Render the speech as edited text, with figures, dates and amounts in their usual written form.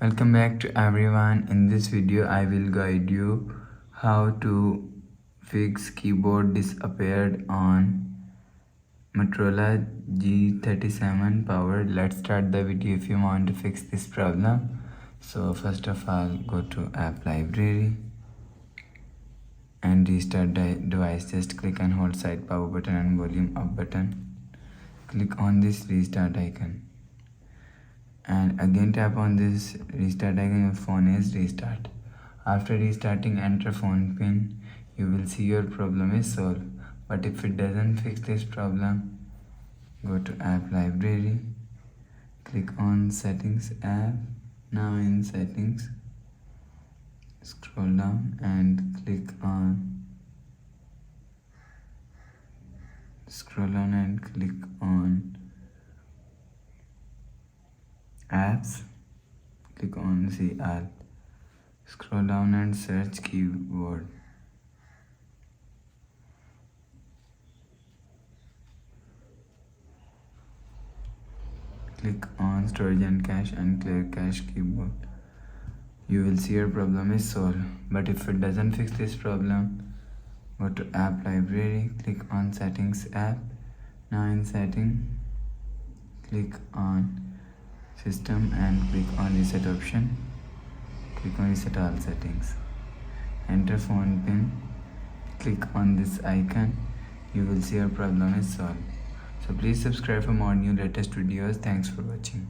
Welcome back to everyone. In this video I will guide you how to fix keyboard disappeared on Motorola G37 power. Let's start the video if you want to fix this problem. So first of all, go to app library and restart the device. Just click and hold side power button and volume up button. Click on this restart icon and again tap on this restart icon. Your phone is restart. After restarting, enter phone pin. You will see your problem is solved. But if it doesn't fix this problem, go to app library, click on settings app. Now in settings, scroll down and click on apps. Click on see all. Scroll down and search keyboard. Click on storage and cache and clear cache keyboard. You will see your problem is solved. But if it doesn't fix this problem, go to app library, click on settings app. Now in setting, click on system and click on reset option. Click on reset all settings. Enter phone pin. Click on this icon. You will see your problem is solved. So please subscribe for more new latest videos. Thanks for watching.